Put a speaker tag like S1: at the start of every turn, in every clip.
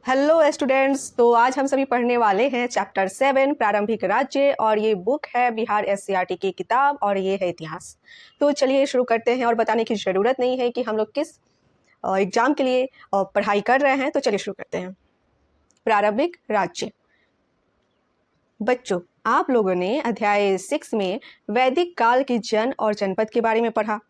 S1: Hello students. तो आज हम सभी पढ़ने वाले हैं चैप्टर 7 प्रारंभिक राज्य, और ये बुक है बिहार एससीईआरटी की किताब, और ये है इतिहास। तो चलिए शुरू करते हैं। और बताने की ज़रूरत नहीं है कि हम लोग किस एग्जाम के लिए पढ़ाई कर रहे हैं। तो चलिए शुरू करते हैं। प्रारंभिक राज्य। बच्चों, आप लोगों ने अध्याय 6 में वैदिक काल की जन और जनपद के बारे में पढ़ा।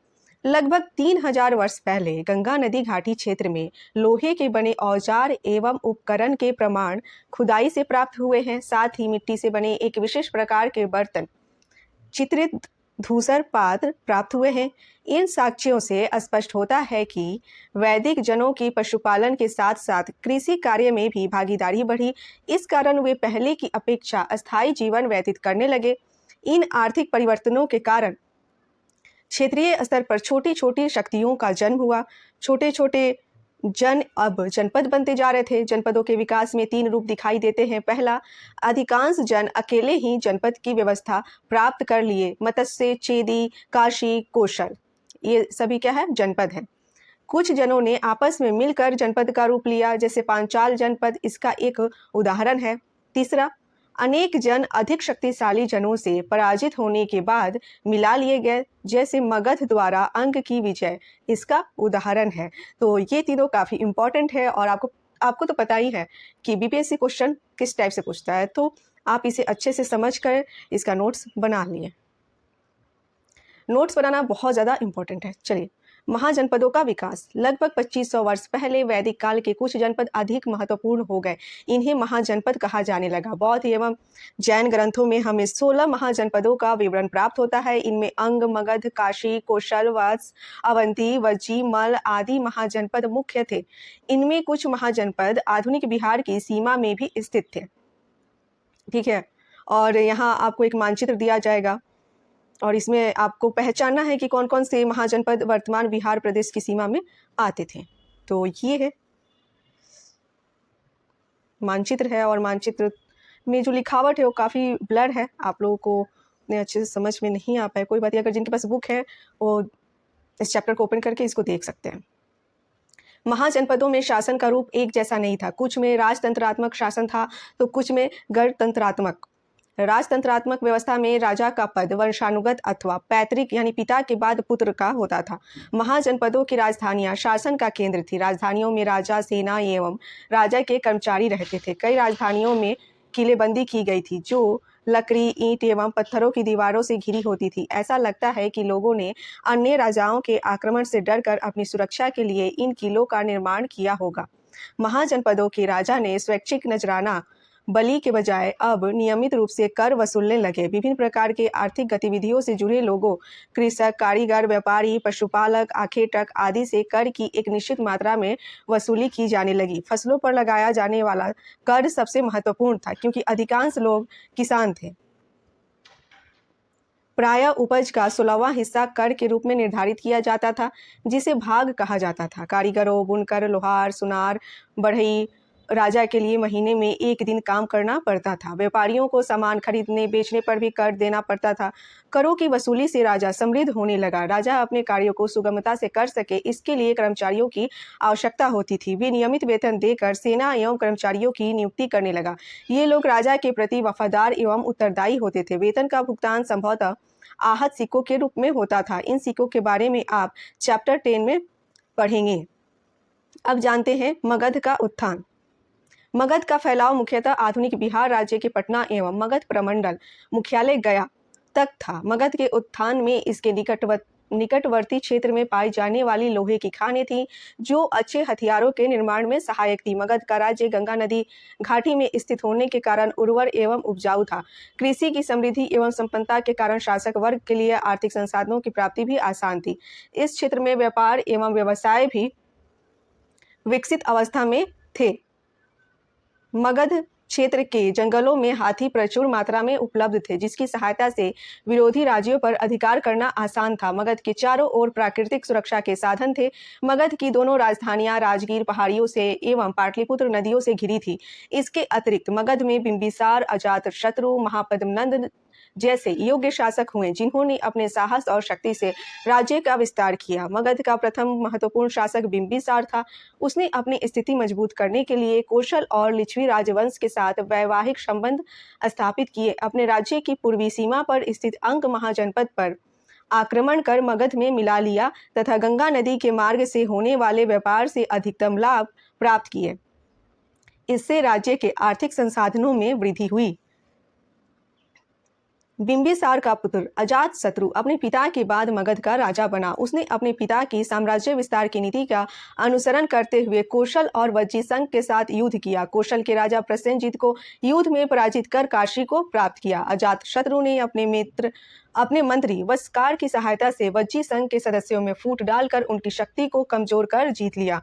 S1: लगभग 3000 वर्ष पहले गंगा नदी घाटी क्षेत्र में लोहे के बने औजार एवं उपकरण के प्रमाण खुदाई से प्राप्त हुए हैं। साथ ही मिट्टी से बने एक विशेष प्रकार के बर्तन, चित्रित धूसर पात्र प्राप्त हुए हैं। इन साक्ष्यों से स्पष्ट होता है कि वैदिक जनों की पशुपालन के साथ साथ कृषि कार्य में भी भागीदारी बढ़ी। इस कारण वे पहले की अपेक्षा अस्थायी जीवन व्यतीत करने लगे। इन आर्थिक परिवर्तनों के कारण क्षेत्रीय स्तर पर छोटी छोटी शक्तियों का जन्म हुआ। छोटे छोटे जन अब जनपद बनते जा रहे थे। जनपदों के विकास में 3 रूप दिखाई देते हैं। पहला, अधिकांश जन अकेले ही जनपद की व्यवस्था प्राप्त कर लिए। मत्स्य, चेदी, काशी, कौशल, ये सभी क्या है? जनपद है। कुछ जनों ने आपस में मिलकर जनपद का रूप लिया, जैसे पांचाल जनपद इसका एक उदाहरण है। तीसरा, अनेक जन अधिक शक्तिशाली जनों से पराजित होने के बाद मिला लिए गए, जैसे मगध द्वारा अंग की विजय इसका उदाहरण है। तो ये तीनों काफी इंपॉर्टेंट है, और आपको तो पता ही है कि बीपीएससी क्वेश्चन किस टाइप से पूछता है। तो आप इसे अच्छे से समझ कर इसका नोट्स बना लिए। नोट्स बनाना बहुत ज़्यादा इंपॉर्टेंट है। चलिए, महाजनपदों का विकास। लगभग 2500 वर्ष पहले वैदिक काल के कुछ जनपद अधिक महत्वपूर्ण हो गए। इन्हें महाजनपद कहा जाने लगा। बौद्ध एवं जैन ग्रंथों में हमें 16 महाजनपदों का विवरण प्राप्त होता है। इनमें अंग, मगध, काशी, कौशल, वत्स, अवंती, वज्जी, मल आदि महाजनपद मुख्य थे। इनमें कुछ महाजनपद आधुनिक बिहार की सीमा में भी स्थित थे। ठीक है, और यहाँ आपको एक मानचित्र दिया जाएगा, और इसमें आपको पहचानना है कि कौन कौन से महाजनपद वर्तमान बिहार प्रदेश की सीमा में आते थे। तो ये है मानचित्र है, और मानचित्र में जो लिखावट है वो काफ़ी ब्लर है, आप लोगों को इतने अच्छे से समझ में नहीं आ पाए। कोई बात नहीं, अगर जिनके पास बुक है वो इस चैप्टर को ओपन करके इसको देख सकते हैं। महाजनपदों में शासन का रूप एक जैसा नहीं था। कुछ में राजतंत्रात्मक शासन था तो कुछ में गणतंत्रात्मक। राजतंत्रात्मक व्यवस्था में राजा का पद वंशानुगत अथवा पैतृक यानी पिता के बाद पुत्र का होता था। महाजनपदों की राजधानियां शासन का केंद्र थी। राजधानियों में राजा, सेना एवं राजा के कर्मचारी रहते थे। कई राजधानियों में किलेबंदी की गई थी, जो लकड़ी, ईंट एवं पत्थरों की दीवारों से घिरी होती थी। ऐसा लगता है कि लोगों ने अन्य राजाओं के आक्रमण से डरकर अपनी सुरक्षा के लिए इन किलों का निर्माण किया होगा। महाजनपदों के राजा ने स्वैच्छिक नजराना बलि के बजाय अब नियमित रूप से कर वसूलने लगे। विभिन्न प्रकार के आर्थिक गतिविधियों से जुड़े लोगों, कृषक, कारीगर, व्यापारी, पशुपालक, आखेटक आदि से कर की एक निश्चित मात्रा में वसूली की जाने लगी। फसलों पर लगाया जाने वाला कर सबसे महत्वपूर्ण था, क्योंकि अधिकांश लोग किसान थे। प्रायः उपज का 16वां हिस्सा कर के रूप में निर्धारित किया जाता था, जिसे भाग कहा जाता था। कारीगरों, बुनकर, लोहार, सुनार, बढ़ई राजा के लिए महीने में एक दिन काम करना पड़ता था। व्यापारियों को सामान खरीदने बेचने पर भी कर देना पड़ता था। करों की वसूली से राजा समृद्ध होने लगा। राजा अपने कार्यों को सुगमता से कर सके, इसके लिए कर्मचारियों की आवश्यकता होती थी। वे नियमित वेतन देकर सेना एवं कर्मचारियों की नियुक्ति करने लगा। ये लोग राजा के प्रति वफादार एवं उत्तरदायी होते थे। वेतन का भुगतान संभवतः आहत सिक्कों के रूप में होता था। इन सिक्कों के बारे में आप चैप्टर 10 में पढ़ेंगे। अब जानते हैं मगध का उत्थान। मगध का फैलाव मुख्यतः आधुनिक बिहार राज्य के पटना एवं मगध प्रमंडल मुख्यालय गया तक था। मगध के उत्थान में इसके निकटवर्ती क्षेत्र में पाई जाने वाली लोहे की खानें थीं, जो अच्छे हथियारों के निर्माण में सहायक थी। मगध का राज्य गंगा नदी घाटी में स्थित होने के कारण उर्वर एवं उपजाऊ था। कृषि की समृद्धि एवं संपन्नता के कारण शासक वर्ग के लिए आर्थिक संसाधनों की प्राप्ति भी आसान थी। इस क्षेत्र में व्यापार एवं व्यवसाय भी विकसित अवस्था में थे। मगध क्षेत्र के जंगलों में हाथी प्रचुर मात्रा में उपलब्ध थे, जिसकी सहायता से विरोधी राज्यों पर अधिकार करना आसान था। मगध के चारों ओर प्राकृतिक सुरक्षा के साधन थे। मगध की दोनों राजधानियां राजगीर पहाड़ियों से एवं पाटलिपुत्र नदियों से घिरी थी। इसके अतिरिक्त मगध में बिंबिसार, अजातशत्रु, महापद्मनंद जैसे योग्य शासक हुए जिन्होंने अपने साहस और शक्ति से राज्य का विस्तार किया। मगध का प्रथम महत्वपूर्ण शासक बिंबिसार था। उसने अपनी स्थिति मजबूत करने के लिए कौशल और लिच्छवी राजवंश के साथ वैवाहिक संबंध स्थापित किए। अपने राज्य की पूर्वी सीमा पर स्थित अंग महाजनपद पर आक्रमण कर मगध में मिला लिया तथा गंगा नदी के मार्ग से होने वाले व्यापार से अधिकतम लाभ प्राप्त किए। इससे राज्य के आर्थिक संसाधनों में वृद्धि हुई। बिंबिसार का पुत्र अजातशत्रु अपने पिता के बाद मगध का राजा बना। उसने अपने पिता की साम्राज्य विस्तार की नीति का अनुसरण करते हुए कौशल और वज्जीसंघ के साथ युद्ध किया। कौशल के राजा प्रसेनजीत को युद्ध में पराजित कर काशी को प्राप्त किया। अजातशत्रु ने अपने मंत्री वस्कार की सहायता से वज्जीसंघ के सदस्यों में फूट डालकर उनकी शक्ति को कमजोर कर जीत लिया।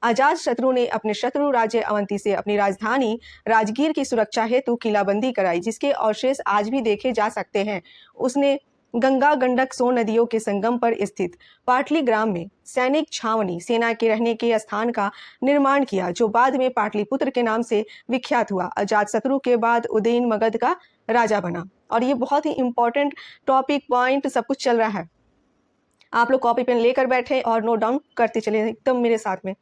S1: अजातशत्रु ने अपने शत्रु राज्य अवंती से अपनी राजधानी राजगीर की सुरक्षा हेतु किलाबंदी कराई, जिसके अवशेष आज भी देखे जा सकते हैं। उसने गंगा गंडक सोन नदियों के संगम पर स्थित पाटली ग्राम में सैनिक छावनी सेना के रहने के स्थान का निर्माण किया, जो बाद में पाटलिपुत्र के नाम से विख्यात हुआ। अजातशत्रु के बाद उदयन मगध का राजा बना। और ये बहुत ही इंपॉर्टेंट टॉपिक पॉइंट सब कुछ चल रहा है। आप लोग कॉपी पेन लेकर बैठे और नोट डाउन करते चले एकदम मेरे साथ में।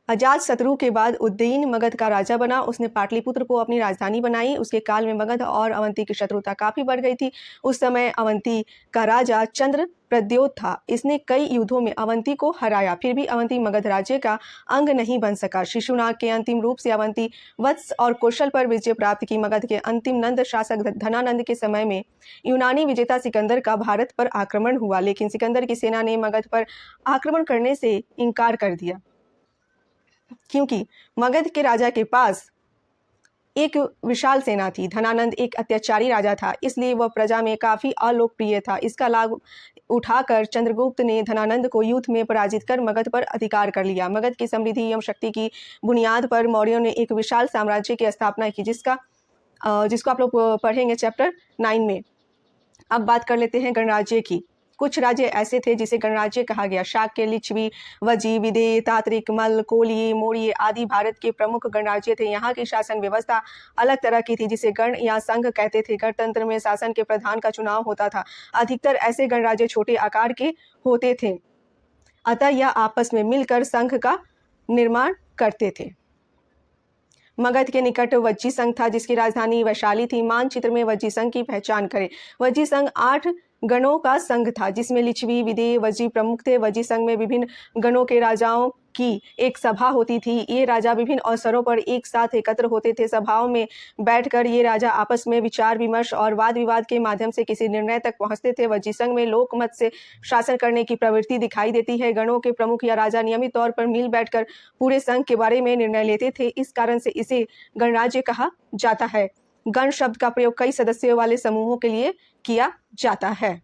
S1: अजातशत्रु के बाद उदयन मगध का राजा बना। उसने पाटलिपुत्र को अपनी राजधानी बनाई। उसके काल में मगध और अवंती की शत्रुता काफी बढ़ गई थी। उस समय अवंती का राजा चंद्रप्रद्योत था। इसने कई युद्धों में अवंती को हराया, फिर भी अवंती मगध राज्य का अंग नहीं बन सका। शिशुनाग के अंतिम रूप से अवंती वत्स और कौशल पर विजय प्राप्त की। मगध के अंतिम नंद शासक धनानंद के समय में यूनानी विजेता सिकंदर का भारत पर आक्रमण हुआ, लेकिन सिकंदर की सेना ने मगध पर आक्रमण करने से इनकार कर दिया, क्योंकि मगध के राजा के पास एक विशाल सेना थी। धनानंद एक अत्याचारी राजा था, इसलिए वह प्रजा में काफी अलोकप्रिय था। इसका लाभ उठाकर चंद्रगुप्त ने धनानंद को युद्ध में पराजित कर मगध पर अधिकार कर लिया। मगध की समृद्धि एवं शक्ति की बुनियाद पर मौर्यों ने एक विशाल साम्राज्य की स्थापना की, जिसको आप लोग पढ़ेंगे चैप्टर 9 में। अब बात कर लेते हैं गणराज्य की। कुछ राज्य ऐसे थे जिसे गणराज्य कहा गया। शाक्य, लिच्छवी, वज्जी, विदेह, तात्रिक, मल्ल, कोलिय, मौर्य आदि भारत के प्रमुख गणराज्य थे। यहाँ की शासन व्यवस्था अलग तरह की थी, जिसे गण या संघ कहते थे। गणतंत्र में शासन के प्रधान का चुनाव होता था। अधिकतर ऐसे गणराज्य छोटे आकार के होते थे, अतः यह आपस में मिलकर संघ का निर्माण करते थे। मगध के निकट वज्जी संघ था, जिसकी राजधानी वैशाली थी। मानचित्र में वज्जी संघ की पहचान करें। वज्जी संघ 8 गणों का संघ था, जिसमें लिच्छवी, विदेह, वज्जी प्रमुख थे। वज्जी संघ में विभिन्न गणों के राजाओं की एक सभा होती थी। ये राजा विभिन्न अवसरों पर एक साथ एकत्र होते थे। सभाओं में बैठकर ये राजा आपस में विचार विमर्श और वाद विवाद के माध्यम से किसी निर्णय तक पहुंचते थे। वज्जी संघ में लोकमत से शासन करने की प्रवृत्ति दिखाई देती है। गणों के प्रमुख या राजा नियमित तौर पर मिल बैठकर पूरे संघ के बारे में निर्णय लेते थे। इस कारण से इसे गणराज्य कहा जाता है। गण शब्द का प्रयोग कई सदस्यों वाले समूहों के लिए किया जाता है।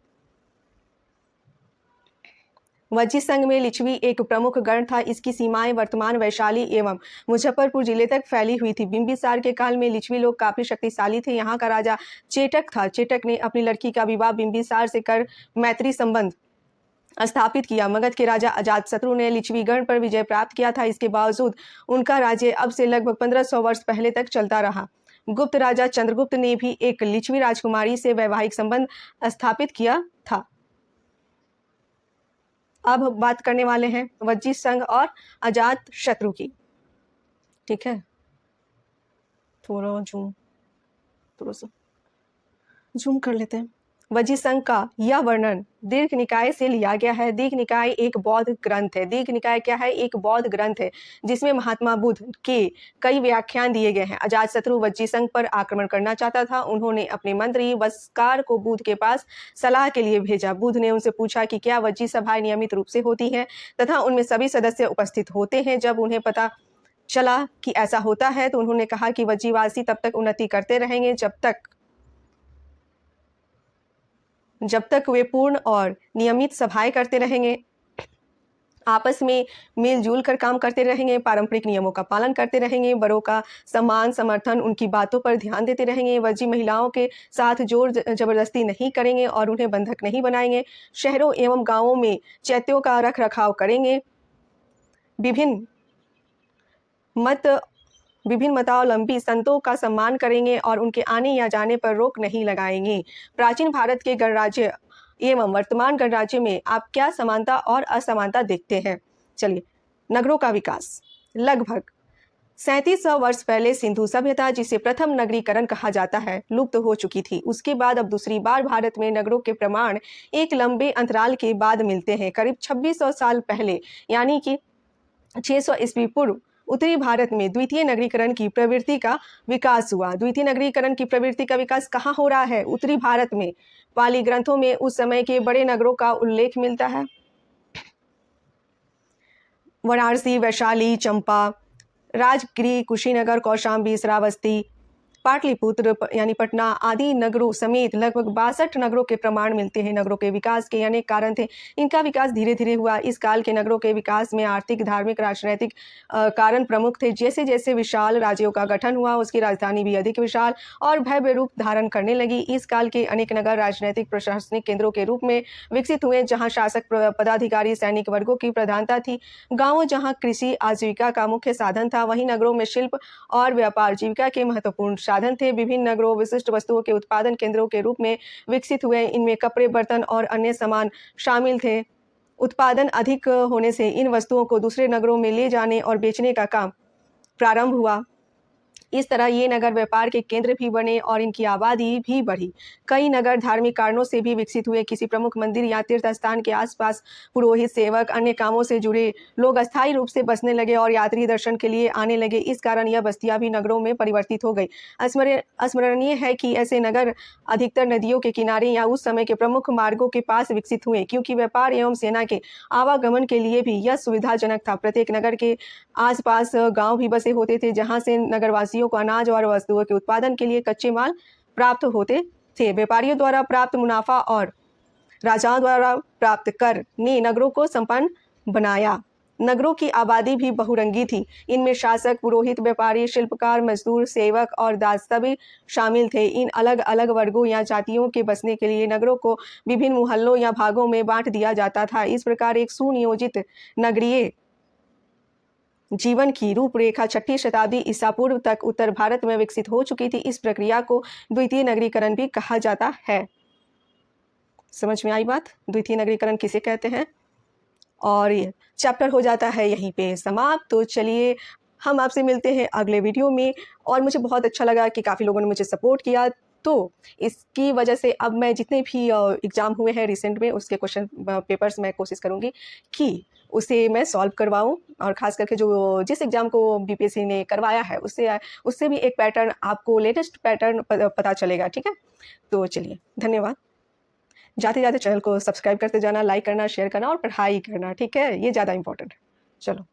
S1: वज्जी संघ में लिच्छवी एक प्रमुख गण था। इसकी सीमाएं वर्तमान वैशाली एवं मुजफ्फरपुर जिले तक फैली हुई थी। बिंबिसार के काल में लिच्छवी लोग काफी शक्तिशाली थे। यहाँ का राजा चेटक था। चेटक ने अपनी लड़की का विवाह बिंबिसार से कर मैत्री संबंध स्थापित किया। मगध के राजा अजातशत्रु ने लिच्छवी गण पर विजय प्राप्त किया था। इसके बावजूद उनका राज्य अब से लगभग 1500 वर्ष पहले तक चलता रहा। गुप्त राजा चंद्रगुप्त ने भी एक लिच्छवी राजकुमारी से वैवाहिक संबंध स्थापित किया था। अब बात करने वाले हैं वज्जी संघ और अजातशत्रु की। ठीक है, थोड़ा सा जूम कर लेते हैं। वज्जी संघ का यह वर्णन दीर्घ निकाय से लिया गया है। दीर्घ निकाय एक बौद्ध ग्रंथ है। दीर्घ निकाय क्या है? एक बौद्ध ग्रंथ है, जिसमें महात्मा बुद्ध के कई व्याख्यान दिए गए हैं। अजातशत्रु वज्जी संघ पर आक्रमण करना चाहता था। उन्होंने अपने मंत्री वस्कार को बुद्ध के पास सलाह के लिए भेजा। बुद्ध ने उनसे पूछा कि क्या वज्जी सभाएं नियमित रूप से होती हैं तथा उनमें सभी सदस्य उपस्थित होते हैं। जब उन्हें पता चला कि ऐसा होता है तो उन्होंने कहा कि वज्जीवासी तब तक उन्नति करते रहेंगे जब तक वे पूर्ण और नियमित सभाएं करते रहेंगे, आपस में मिलजुल कर काम करते रहेंगे, पारंपरिक नियमों का पालन करते रहेंगे, बड़ों का सम्मान समर्थन, उनकी बातों पर ध्यान देते रहेंगे, वज्जी महिलाओं के साथ जोर जबरदस्ती नहीं करेंगे और उन्हें बंधक नहीं बनाएंगे, शहरों एवं गांवों में चैत्यों का रख रखाव करेंगे, विभिन्न मत विभिन्न मतावलंबी संतों का सम्मान करेंगे और उनके आने या जाने पर रोक नहीं लगाएंगे। प्राचीन भारत के गणराज्य एवं वर्तमान गणराज्य में आप क्या समानता और असमानता देखते हैं? चलिए, नगरों का विकास। लगभग 3700 वर्ष पहले सिंधु सभ्यता, जिसे प्रथम नगरीकरण कहा जाता है, लुप्त हो चुकी थी। उसके बाद अब दूसरी बार भारत में नगरों के प्रमाण एक लंबे अंतराल के बाद मिलते हैं। करीब 2600 साल पहले, यानी कि 600 ईस्वी पूर्व, उत्तरी भारत में द्वितीय नगरीकरण की प्रवृत्ति का विकास हुआ। द्वितीय नगरीकरण की प्रवृत्ति का विकास कहाँ हो रहा है? उत्तरी भारत में। पाली ग्रंथों में उस समय के बड़े नगरों का उल्लेख मिलता है। वाराणसी, वैशाली, चंपा, राजगिरी, कुशीनगर, कौशाम्बी, श्रावस्ती, पाटलिपुत्र यानी पटना आदि नगरों समेत लगभग 62 नगरों के प्रमाण मिलते हैं। नगरों के विकास के अनेक कारण थे। इनका विकास धीरे धीरे हुआ। इस काल के नगरों के विकास में आर्थिक, धार्मिक, राजनैतिक कारण प्रमुख थे। जैसे जैसे विशाल राज्यों का गठन हुआ, उसकी राजधानी भी अधिक विशाल और भव्य रूप धारण करने लगी। इस काल के अनेक नगर राजनैतिक प्रशासनिक केंद्रों के रूप में विकसित हुए, जहाँ शासक, पदाधिकारी, सैनिक वर्गों की प्रधानता थी। गाँव जहाँ कृषि आजीविका का मुख्य साधन था, वहीं नगरों में शिल्प और व्यापार जीविका के महत्वपूर्ण साधन थे। विभिन्न नगरों विशिष्ट वस्तुओं के उत्पादन केंद्रों के रूप में विकसित हुए। इनमें कपड़े, बर्तन और अन्य सामान शामिल थे। उत्पादन अधिक होने से इन वस्तुओं को दूसरे नगरों में ले जाने और बेचने का काम प्रारंभ हुआ। इस तरह ये नगर व्यापार के केंद्र भी बने और इनकी आबादी भी बढ़ी। कई नगर धार्मिक कारणों से भी विकसित हुए। किसी प्रमुख मंदिर या तीर्थ स्थान के आसपास पुरोहित, सेवक, अन्य कामों से जुड़े लोग अस्थायी रूप से बसने लगे और यात्री दर्शन के लिए आने लगे। इस कारण यह बस्तियां भी नगरों में परिवर्तित हो गई। स्मरणीय है कि ऐसे नगर अधिकतर नदियों के किनारे या उस समय के प्रमुख मार्गों के पास विकसित हुए, क्योंकि व्यापार एवं सेना के आवागमन के लिए भी यह सुविधाजनक था। प्रत्येक नगर के आसपास गांव भी बसे होते थे, जहां से नगरवासियों को अनाज और वस्तुओं के उत्पादन के लिए कच्चे माल प्राप्त होते थे। व्यापारियों द्वारा प्राप्त मुनाफा और राजाओं द्वारा प्राप्त कर ने नगरों को संपन्न बनाया। नगरों की आबादी भी बहुरंगी थी। इनमें शासक, पुरोहित, व्यापारी, शिल्पकार, मजदूर, सेवक और दास सभी शामिल थे। इन अलग अलग वर्गों या जातियों के बसने के लिए नगरों को विभिन्न मोहल्लों या भागों में बांट दिया जाता था। इस प्रकार एक सुनियोजित नगरीय जीवन की रूपरेखा 6ठी शताब्दी ईसा पूर्व तक उत्तर भारत में विकसित हो चुकी थी। इस प्रक्रिया को द्वितीय नगरीकरण भी कहा जाता है। समझ में आई बात? द्वितीय नगरीकरण किसे कहते हैं? और ये चैप्टर हो जाता है यहीं पे समाप्त। तो चलिए, हम आपसे मिलते हैं अगले वीडियो में। और मुझे बहुत अच्छा लगा कि काफ़ी लोगों ने मुझे सपोर्ट किया, तो इसकी वजह से अब मैं जितने भी एग्ज़ाम हुए हैं रिसेंट में, उसके क्वेश्चन पेपर्स मैं कोशिश करूँगी कि उसे मैं सॉल्व करवाऊँ। और ख़ास करके जो जिस एग्ज़ाम को बीपीएससी ने करवाया है, उससे भी एक पैटर्न आपको, लेटेस्ट पैटर्न पता चलेगा। ठीक है, तो चलिए, धन्यवाद। जाते जाते चैनल को सब्सक्राइब करते जाना, लाइक करना, शेयर करना और पढ़ाई करना। ठीक है, ये ज़्यादा इंपॉर्टेंट है। चलो।